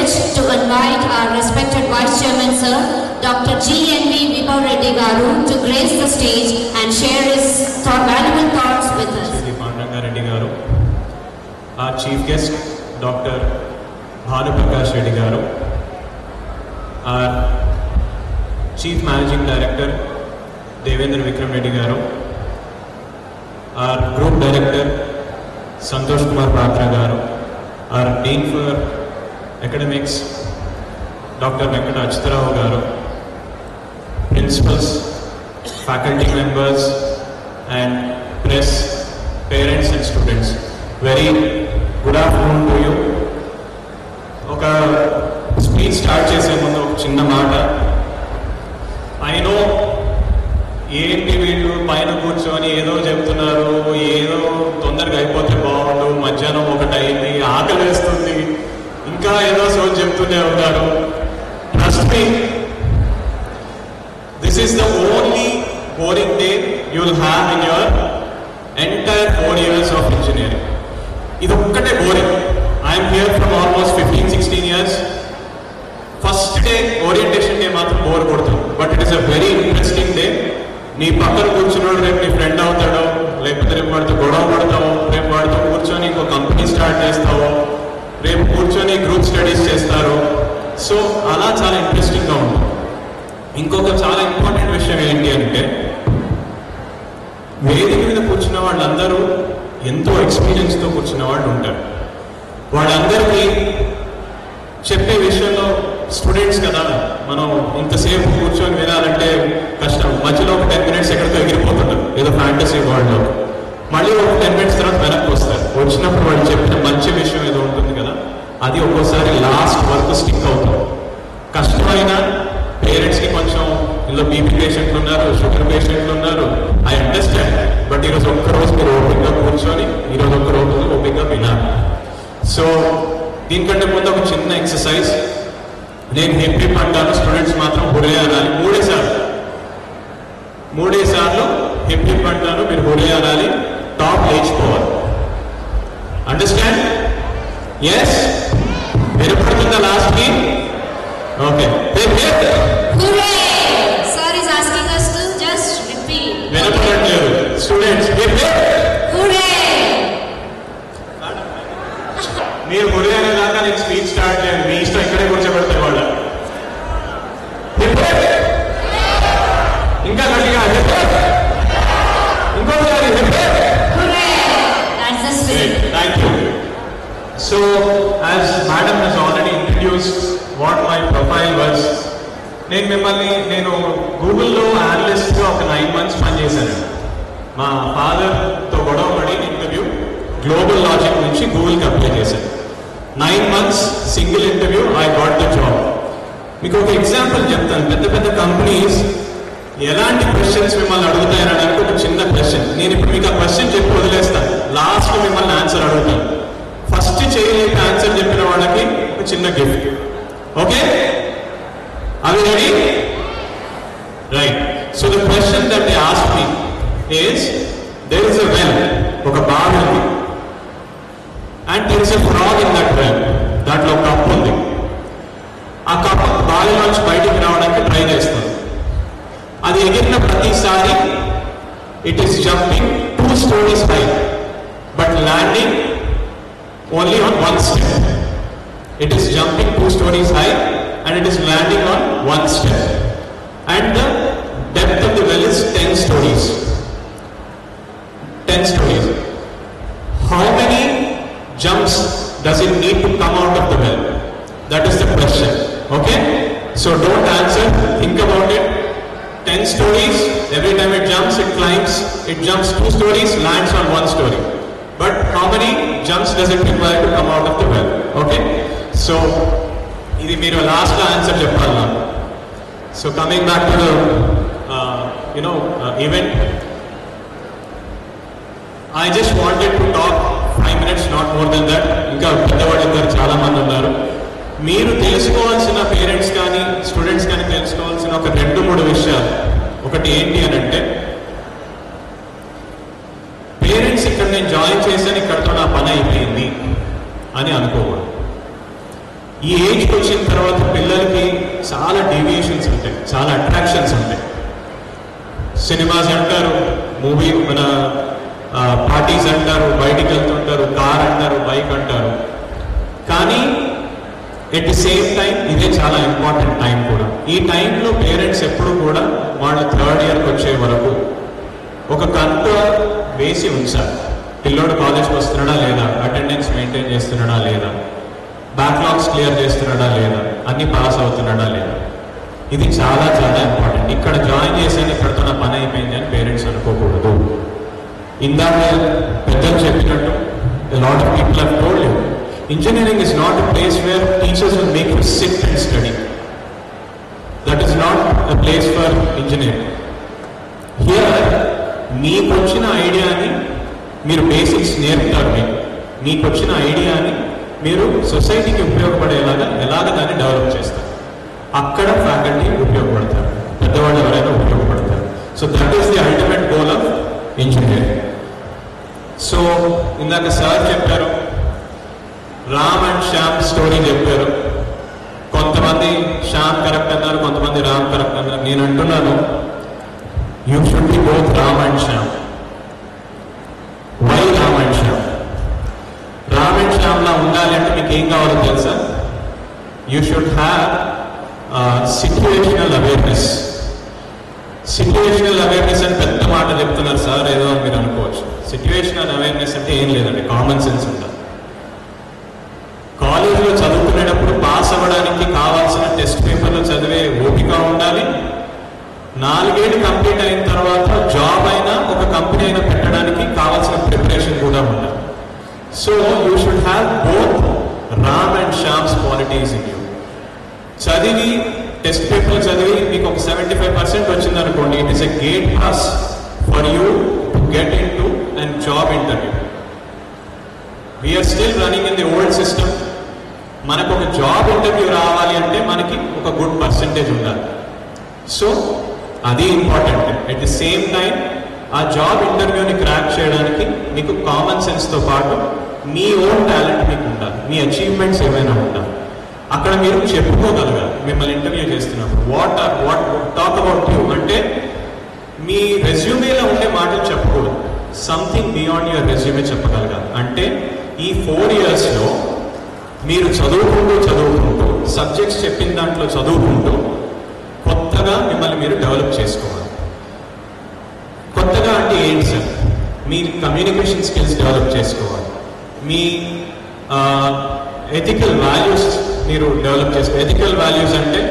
wish to invite our respected Vice Chairman, Sir, Dr. G.N.V. Vibhav Reddy Garu, to grace the stage and share his valuable thoughts with us. Shri Pandanga Reddy Garu, our Chief Guest, Dr. Bhanu Prakash Reddy Garu, our Chief Managing Director, Devendra Vikram Reddy Garu, our Group Director, Santosh Kumar Patra Garu, our Dean for Academics, Dr. Venkata Achyutarao Garu, Principals, Faculty Members and Press, Parents and Students. Very good afternoon to you. Oka speech start chese mundu oka chinna maata. I know ఏంటి వీళ్ళు పైన కూర్చొని ఏదో చెప్తున్నారు, ఏదో తొందరగా అయిపోతే బాగుండు, మధ్యాహ్నం ఒకటి అయింది, ఆకలి వేస్తుంది, ఇంకా ఏదో సోచ్ చెప్తూనే ఉంటారు. Trust me, this is the only boring day you will have in your entire 4 years of engineering. ఇది ఒక్కటే boring. I'm here from almost 15-16 years. First day orientation day మాత్రం బోర్ కొడుతుంది, but it is a very interesting day. నీ పక్కన కూర్చున్నాడు రేపు నీ friend అవుతాడో, లేకపోతే రేపు వాడితో గొడవ పడతావు, రేపు వాడితో కూర్చొని ఇంకో కంపెనీ స్టార్ట్ చేస్తావు, రేపు కూర్చొని గ్రూప్ స్టడీస్ చేస్తారు. సో అలా చాలా ఇంట్రెస్టింగ్గా ఉంటుంది. ఇంకొక చాలా ఇంపార్టెంట్ విషయం ఏంటి అంటే, వేదిక మీద కూర్చున్న వాళ్ళందరూ ఎంతో ఎక్స్పీరియన్స్తో కూర్చున్న వాళ్ళు ఉంటారు. వాళ్ళందరికీ చెప్పే విషయంలో స్టూడెంట్స్ కదా, మనం ఇంతసేపు కూర్చొని వినాలంటే కష్టం. మధ్యలో ఒక 10 minutes ఎక్కడితో ఎగిరిపోతుంటారు ఏదో ఫ్యాంటసీ వరల్డ్లో. మళ్ళీ ఒక 10 minutes తర్వాత వెనక్కి వస్తారు. వచ్చినప్పుడు వాళ్ళు చెప్పిన మంచి విషయం ఏదో ఉంటుంది కదా, అది ఒక్కోసారి లాస్ట్ వరకు స్టిక్ అవుతుంది. కష్టమైన పేరెంట్స్కి కొంచెం ఇందులో బీపీ పేషెంట్లు ఉన్నారు, షుగర్ పేషెంట్లు ఉన్నారు, ఐ అండర్స్టాండ్. బట్ ఈరోజు ఒక్కరోజు మీరు ఓపిక్గా కూర్చొని ఈరోజు ఒక్కరోజు ఓపిక్గా వినాలి. సో దీనికంటే ముందు ఒక చిన్న ఎక్సర్సైజ్. నేను హిప్ హిప్ అంటాను, స్టూడెంట్స్ మాత్రం హురే అనాలి. 3 సార్లు హిప్ హిప్ అంటాను, మీరు హురే అనాలి. టాప్ లేచిపోవాలి. అండర్స్టాండ్? ఎస్? వినపడుతుందా లాస్ట్కి? Okay. Sir is asking us to just repeat. వినపడట్లేదు స్టూడెంట్స్. మీరు హురే అనేదాకా నేను స్పీచ్ స్టార్ట్ చేయండి, మీ ఇష్టం ఇక్కడే కూర్చోబెడతాయి వాళ్ళు. ఇంకా గట్టిగా ఇంకోసారి. Thank you. So as madam has already introduced what my profile was, నేను గూగుల్లో అనలిస్ట్గా ఒక 9 months పనిచేశాను. మా ఫాదర్తో గొడవ పడి ఇంటర్వ్యూ గ్లోబల్ లాజిక్ నుంచి గూగుల్కి అప్లై చేశాను. 9 months single interview, I got the job. మీకు ఒక ఎగ్జాంపుల్ చెప్తాను. పెద్ద పెద్ద కంపెనీస్ ఎలాంటి క్వశ్చన్స్ మిమ్మల్ని అడుగుతాయనడానికి ఒక చిన్న క్వశ్చన్. నేను ఇప్పుడు మీకు ఆ క్వశ్చన్ చెప్పి వదిలేస్తాను, లాస్ట్ మిమ్మల్ని ఆన్సర్ అడుగుతాను. ఫస్ట్ చేయలేక ఆన్సర్ చెప్పిన వాళ్ళకి ఒక చిన్న గిఫ్ట్. ఓకే? అవి ready? Right. So the question that they asked me is, there is a well, ఒక బావి ఉంది, and there is a frog in that well. దాంట్లో ఒక కప్పు ఉంది. ఆ కప్పు బావిలోంచి బయటికి రావడానికి ట్రై చేస్తుంది. అది ఎగిరిన ప్రతిసారి it is jumping 2 stories high, but landing only on 1 step. It is jumping 2 stories high and it is landing on 1 step. And the depth of the well is 10 stories. 10 stories. How many jumps does it need to come out of the well? That is the question. Okay? So don't answer, think about it. 10 stories, every time it jumps, it climbs, it jumps 2 stories, lands on 1 story. But how many jumps does it require to come out of the well? Okay? So, ఇది మీరు లాస్ట్లో answer చెప్పాలి నాకు. So coming back to the event, I just wanted to talk 5 minutes, not more than that. ఇంకా పెద్దవాళ్ళు ఇద్దరు చాలా మంది ఉన్నారు. మీరు తెలుసుకోవాల్సిన, పేరెంట్స్ కానీ స్టూడెంట్స్ కానీ తెలుసుకోవాల్సిన ఒక 2-3 విషయాలు. ఒకటి ఏంటి అని అంటే, పేరెంట్స్ ఇక్కడ నేను జాయిన్ చేశాను, ఇక్కడతో నా పని అయిపోయింది అని అనుకోకూడదు. ఈ ఏజ్కి వచ్చిన తర్వాత పిల్లలకి చాలా డీవియేషన్స్ ఉంటాయి, చాలా అట్రాక్షన్స్ ఉంటాయి. సినిమాస్ అంటారు, మూవీ మన పార్టీస్ అంటారు, బయటికి వెళ్తుంటారు, కార్ అంటారు, బైక్ అంటారు. కానీ ఎట్ ది సేమ్ టైం ఇదే చాలా ఇంపార్టెంట్ టైం కూడా. ఈ టైంలో పేరెంట్స్ ఎప్పుడు కూడా వాళ్ళ థర్డ్ ఇయర్కి వచ్చే వరకు ఒక కంట్రోల్ వేసి ఉంచాలి. పిల్లోడు కాలేజ్కి వస్తున్నాడా లేదా, అటెండెన్స్ మెయింటైన్ చేస్తున్నాడా లేదా, బ్యాక్లాగ్స్ క్లియర్ చేస్తున్నాడా లేదా, అన్ని పాస్ అవుతున్నాడా లేదా. ఇది చాలా చాలా ఇంపార్టెంట్. ఇక్కడ జాయిన్ చేసేది ఇక్కడతో నా పని అయిపోయింది అని పేరెంట్స్ అనుకోకూడదు. ఇందాక పెద్దలు చెప్పినట్టు lot of people have told you, engineering is not a place where teachers will make you sit and study. That is not a place for engineering. Here, మీకు వచ్చిన ఐడియాని మీరు బేసిక్స్ నేర్పుతారు. మీకు వచ్చిన ఐడియాని మీరు సొసైటీకి ఉపయోగపడేలాగా ఎలాగ దాన్ని డెవలప్ చేస్తారు. అక్కడ ఫ్యాకల్టీ ఉపయోగపడతారు, పెద్దవాళ్ళు ఎవరైనా ఉపయోగపడతారు. So that is the ultimate goal of engineering. So ఇందాక సార్ చెప్పారు, రామ్ అండ్ శ్యామ్ స్టోరీ చెప్పారు. కొంతమంది శ్యామ్ కరెక్ట్ అన్నారు, కొంతమంది రామ్ కరెక్ట్ అన్నారు. నేను అంటున్నాను, you should be both Ram and Shyam. Why Ram and Shyam? Ram and శ్యామ్లా ఉండాలి అంటే మీకు ఏం కావాలో తెలుసా? You should have situational awareness. Situational awareness అని పెద్ద మాట చెప్తున్నారు సార్ ఏదో అని మీరు అనుకోవచ్చు. సిట్యుయేషనల్ అవేర్నెస్ అంటే ఏం లేదండి, కామన్ సెన్స్ ఉండాలి. కాలేజీలో చదువుకునేటప్పుడు పాస్ అవ్వడానికి కావాల్సిన టెస్ట్ పేపర్లు చదివే ఓపిక ఉండాలి. 4 ఏళ్ళు కంప్లీట్ అయిన తర్వాత జాబ్ అయినా ఒక కంపెనీ అయినా పెట్టడానికి కావాల్సిన ప్రిపరేషన్ కూడా ఉండాలి. So you should have both Ram and Shyam's qualities in you. చదివి టెస్ట్ పేపర్లు చదివి మీకు ఒక 75% వచ్చిందనుకోండి, it is a gate pass for you to get in to and job interview. We're still running in the old system. మనకు ఒక job interview రావాలి అంటే మనకి ఒక గుడ్ పర్సంటేజ్ ఉండాలి. సో అది important. At the same time ఆ job ఇంటర్వ్యూని క్రాక్ చేయడానికి మీకు కామన్ సెన్స్తో పాటు మీ ఓన్ టాలెంట్ మీకు ఉండాలి, మీ అచీవ్మెంట్స్ ఏమైనా ఉండాలి. అక్కడ మీరు చెప్పుకోగలగాలి మిమ్మల్ని ఇంటర్వ్యూ చేస్తున్నప్పుడు. వాట్ టాక్ అబౌట్ యూ అంటే మీ రెజ్యూమేలో ఉండే మాటలు చెప్పకూడదు, సంథింగ్ బియాండ్ యువర్ రెజ్యూమే చెప్పగలగాలి. అంటే ఈ 4 ఇయర్స్లో మీరు చదువుకుంటూ సబ్జెక్ట్స్ చెప్పిన దాంట్లో చదువుకుంటూ కొత్తగా మిమ్మల్ని మీరు డెవలప్ చేసుకోవాలి. కొత్తగా అంటే ఏంటి సార్? మీ కమ్యూనికేషన్ స్కిల్స్ డెవలప్ చేసుకోవాలి, మీ ఎథికల్ వాల్యూస్ మీరు డెవలప్ చేసుకోవాలి. ఎథికల్ వాల్యూస్ అంటే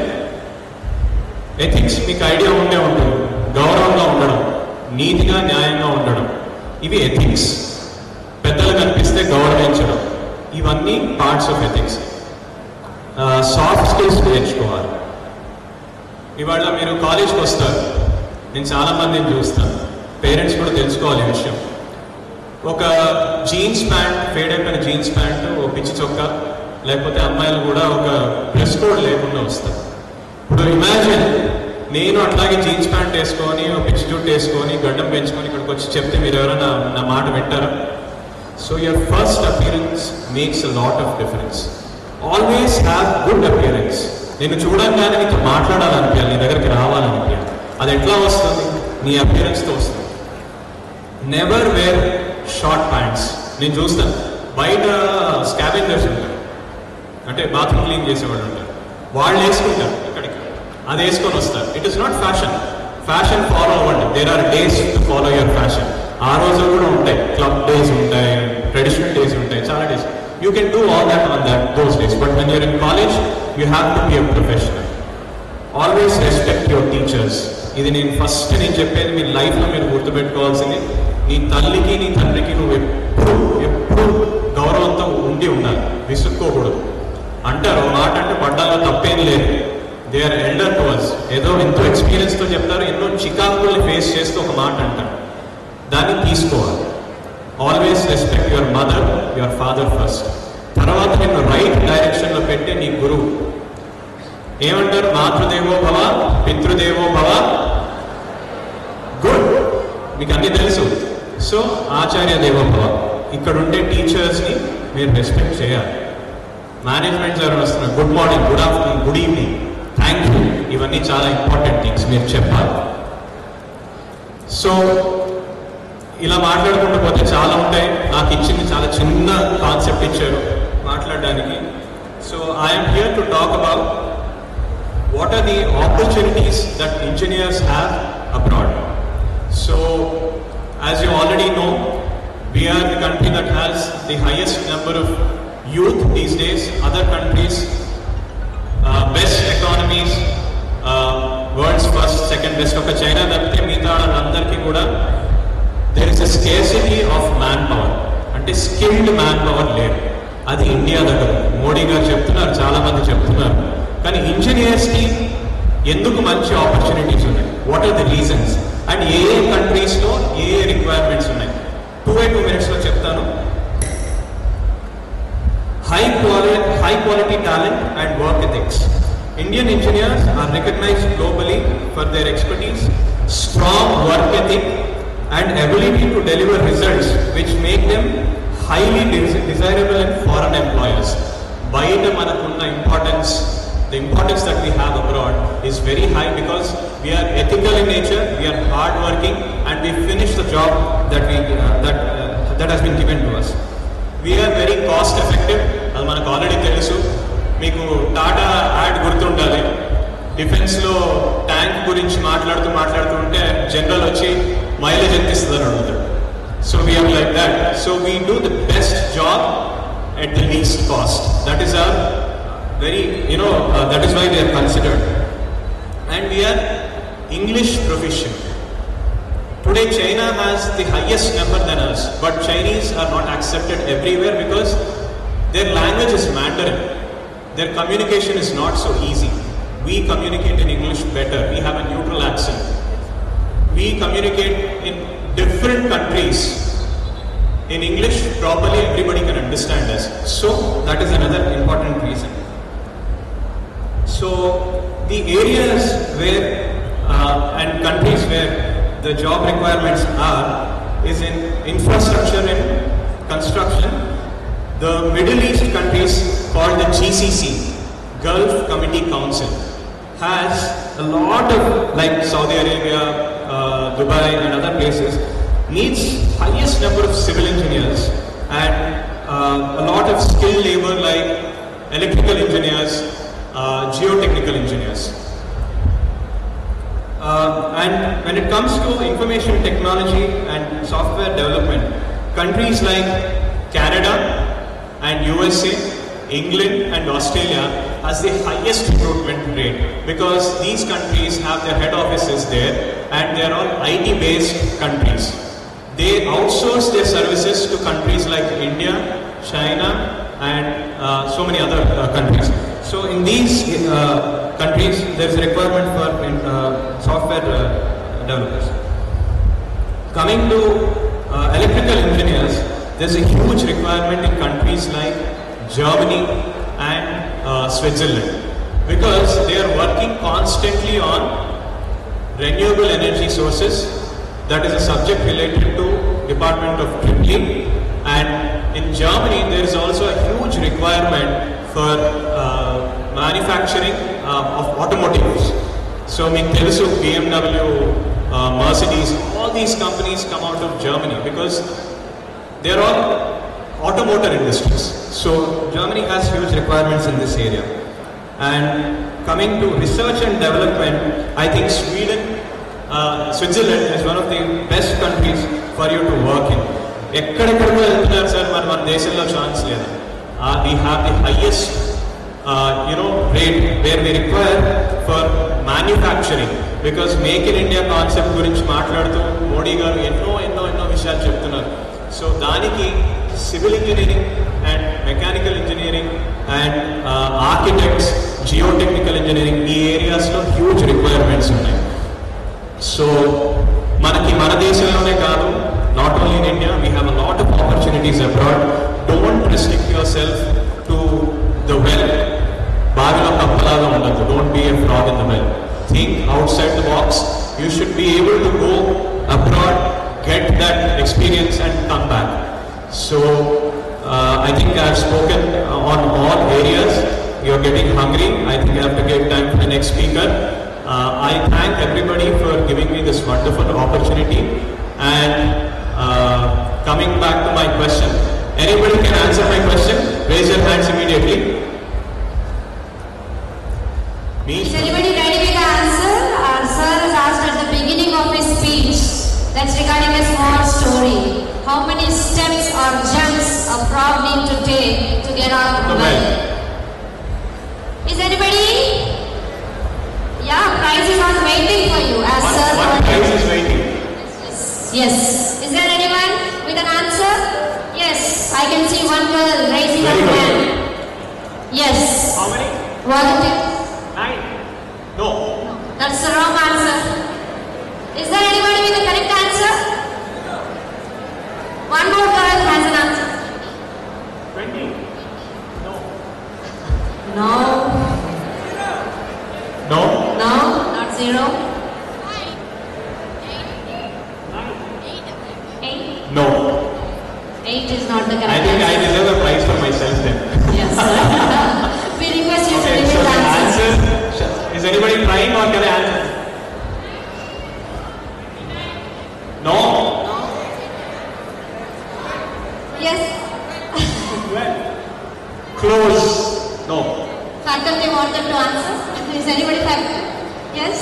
ఎథిక్స్ మీకు ఐడియా ఉండే ఉంటుంది. గౌరవంగా ఉండడం, నీతిగా న్యాయంగా ఉండడం, ఇవి ఎథిక్స్. పెద్దలు కనిపిస్తే గౌరవించడం, ఇవన్నీ parts of ethics. Soft skills నేర్చుకోవాలి. ఇవాళ మీరు కాలేజ్కి వస్తారు, నేను చాలామందిని చూస్తాను, పేరెంట్స్ కూడా తెలుసుకోవాలి ఈ విషయం. ఒక జీన్స్ ప్యాంట్, ఫేడ్ అయిపోయిన జీన్స్ ప్యాంట్, ఒక పిచ్చి చొక్కా, లేకపోతే అమ్మాయిలు కూడా ఒక డ్రెస్ కోడ్ లేకుండా వస్తారు. ఇప్పుడు ఇమాజిన్ నేను అట్లాగే జీన్స్ ప్యాంట్ వేసుకొని, ఒక పిచ్చి జుట్టు వేసుకొని, గడ్డం పెంచుకొని ఇక్కడికి వచ్చి చెప్తే మీరు ఎవరైనా నా మాట వింటారా? So your first appearance makes a lot of difference. Always have good appearance. నేను చూడంగానే నీతో మాట్లాడాలనిపించాలి, నీ దగ్గరికి రావాలనిపించాలి. అది ఎట్లా వస్తుంది? నీ అపియరెన్స్తో వస్తుంది. Never wear short pants. నేను చూస్తాను బయట స్కావెంజర్స్ ఉంటారు, అంటే బాత్రూమ్ క్లీన్ చేసేవాళ్ళు ఉంటారు, వాళ్ళు వేసుకుంటారు ఇక్కడికి, అది వేసుకొని వస్తారు. It is not fashion. Fashion follow అవ్వండి. There are days to follow your fashion. ఆ రోజులు కూడా ఉంటాయి, క్లబ్ డేస్ ఉంటాయి, ట్రెడిషనల్ డేస్ ఉంటాయి, చాలా days. You can do all that on those days. But when you're in college you have to be a professional. Always respect your teachers. ఇది నేను first చెప్పేది, మీ లైఫ్లో మీరు గుర్తుపెట్టుకోవాల్సింది. నీ తల్లికి నీ తండ్రికి నువ్వు ఎప్పుడు గౌరవంతో ఉండాలి, విసుక్కోకూడదు. అంటారు మాట అంటే పడ్డాలో తప్పేం లేదు. They are elder to us. ఏదో ఎంతో ఎక్స్పీరియన్స్తో చెప్తారు, ఎన్నో చికాకుల్ని ఫేస్ చేస్తూ ఒక మాట అంటారు, దాన్ని తీసుకోవాలి. Always respect your mother, your father first. తర్వాత నిన్ను రైట్ డైరెక్షన్లో పెట్టే నీ గురువు. ఏమంటారు? మాతృదేవో భవ, పితృదేవో భవ. గుడ్, మీకు అన్నీ తెలుసు. సో ఆచార్య దేవో భవ. ఇక్కడ ఉండే టీచర్స్ని మీరు రెస్పెక్ట్ చేయాలి. మేనేజ్మెంట్ ఎవరైనా వస్తున్నారు, good morning, good afternoon, good evening, thank you, ఇవన్నీ చాలా ఇంపార్టెంట్ థింగ్స్ మీరు చెప్పాలి. సో ఇలా మాట్లాడుకుంటూ పోతే చాలా ఉంటాయి. నాకు ఇచ్చింది చాలా చిన్న కాన్సెప్ట్ ఇచ్చారు మాట్లాడడానికి. So I'm here to talk about what are the opportunities that engineers have abroad. So as you already know, we are the country that has the highest number of youth these days. Other countries, best economies, world's first, second best of China, tapte meeta andarki kuda there is a scarcity of manpower, ante skilled manpower లేదు. అది India దగ్గర మోడీ గారు చెప్తున్నారు, చాలా మంది చెప్తున్నారు. కానీ ఇంజనీర్స్కి ఎందుకు మంచి ఆపర్చునిటీస్ ఉన్నాయి, what are the reasons, and ఏ ఏ కంట్రీస్లో ఏ ఏ రిక్వైర్మెంట్స్ ఉన్నాయి, 2 minutes చెప్తాను. High quality talent and work ethics. Indian engineers are recognised globally for their expertise, strong work ethic and ability to deliver results which make them highly desirable in foreign employers. బయట మనకున్న the importance that we have abroad is very high because we are ethical in nature, we are hard working, and we finish the job that has been given to us. We are very cost effective. అది మనకు already తెలుసు. మీకు Tata add గుర్తుండాలి, డిఫెన్స్లో tank గురించి మాట్లాడుతూ ఉంటే general వచ్చి మైలేజ్ ఎంత ఇస్తుందని అడుగుతాడు. So we are like that. So we do the best job at the least cost. That is our that is why they are considered. And we are English proficient. Today China has the highest number than us, but Chinese are not accepted everywhere because their language is Mandarin. Their communication is not so easy. We communicate in English better. We have a neutral accent. We communicate in different countries in English properly, everybody can understand us. So that is another important reason. So the areas where and countries where the job requirements are is in infrastructure and construction. The Middle East countries called the GCC, Gulf Committee Council, has a lot of, like Saudi Arabia, Dubai and other places, needs highest number of civil engineers and a lot of skilled labor like electrical engineers, geotechnical engineers. And when it comes to information technology and software development, countries like Canada and USA, England and Australia has the highest recruitment rate because these countries have their head offices there and they are all IT based countries. They outsource their services to countries like India, China and so many other countries. So in these countries there is a requirement for software developers. Coming to electrical engineers, there is a huge requirement in countries like Germany and Switzerland because they are working constantly on renewable energy sources. That is a subject related to Department of Tripling. And in Germany there is also a huge requirement for manufacturing of automotives. So mean telusu, BMW, Mercedes, all these companies come out of Germany because they are all automotive industries. So Germany has huge requirements in this area. And coming to research and development, I think Switzerland is one of the best countries for you to work in. ఎక్కడెక్కడికో వెళ్తున్నారు sir, మన దేశంలో chance లేదు. We have the highest rate where we require for manufacturing because Make in India concept గురించి మాట్లాడుతూ మోడీ గారు ఎన్నో విషయాలు చెప్తున్నారు. సో దానికి civil engineering and mechanical engineering and architects, geotechnical engineering, ఈ ఏరియాస్లో హ్యూజ్ రిక్వైర్మెంట్స్ ఉన్నాయి. సో మనకి మన దేశంలోనే కాదు, not only in India, we have a lot of opportunities abroad. Don't restrict yourself to the well. బావిలో కప్పలాగా ఉండదు. Don't be a frog in the well. Think outside the box. You should be able to go abroad, get that experience and come back. So I think I've spoken on all areas. You're getting hungry. I think I have to give time for the next speaker. I thank everybody for giving me this wonderful opportunity. And coming back to my question, anybody can answer my question? Raise your hands immediately. Is anybody ready with the answer? Our sir has asked at the beginning of his speech that's regarding a small story. How many steps or jumps a frog need to take to get out of the well? Is anybody? Yeah, prize is on waiting for you. As sir. One prize is waiting. Yes. Is there anyone with an answer? Yes. I can see one girl raising her hand. Yes. How many? Volunteer. 9. No. That's the wrong answer. Is there anybody with the correct answer? One more girl has an answer. 20. No. No. No. No. Not 0. 8. No. 8 is not the correct I think answer. I deserve a prize for myself then. Yes. We request you to Okay, give so your the answer. answer, is anybody trying or can I answer? No? Yes. Close. No. Faculty want them to answer. Is anybody faculty? Yes.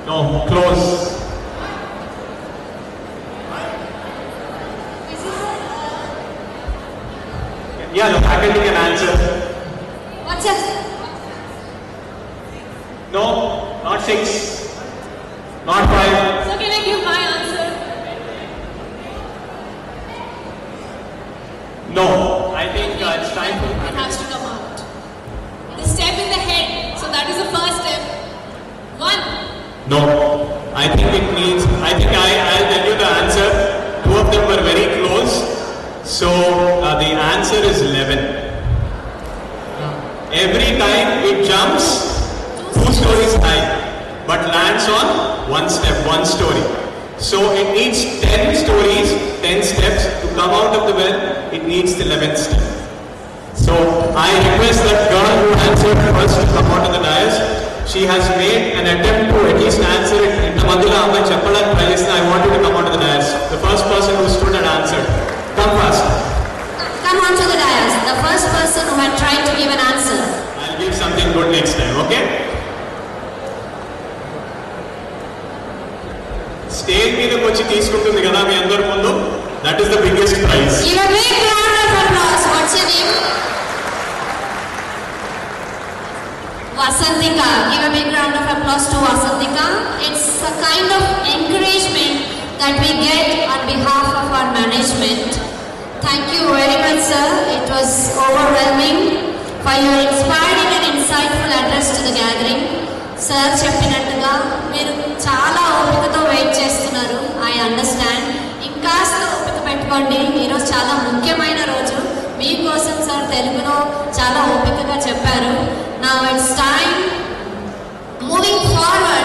No. Close. Yeah, the faculty can answer. What's it? No. Not 6. Not 5. So can I give my answer? No. I think it's time for It has to come out. The step in the head. So that is the first step. 1. No. I think it needs, I'll tell you the answer. 2 of them were very close. So the answer is 11. Every time it jumps, 2 stories high, but lands on 1 step, 1 story. So it needs 10 stories, 10 steps to come out of the well. It needs the 11th step. So I request that girl who answered first to come out of the dais. She has made an attempt to at least answer it. In the Mandula Amma Chappalan Palace, I want you to come out of the dais. The first person who stood and answered. Come fast. Come on to the dais. The first person who had tried to give an answer. I'll give something good next time, okay? Stage మీదకి వచ్చి తీసుకుంటుంది కదా మీ అందరి ముందు. That is the biggest prize. Give a big round of applause. What's your name? Vasantika. Give a big round of applause to Vasantika. It's a kind of encouragement that we get on behalf of our management. Thank you very much, sir. It was overwhelming for your inspiring and insightful address to the gathering. Sir చెప్పినట్టుగా మీరు చాలా ఓపికతో wait చేస్తున్నారు. I understand. ఇంకాస్త ఓపిక పెట్టుకోండి. ఈరోజు చాలా ముఖ్యమైన రోజు. మీకోసం సార్ తెలుగులో చాలా ఓపికగా చెప్పారు. Now it's time moving forward.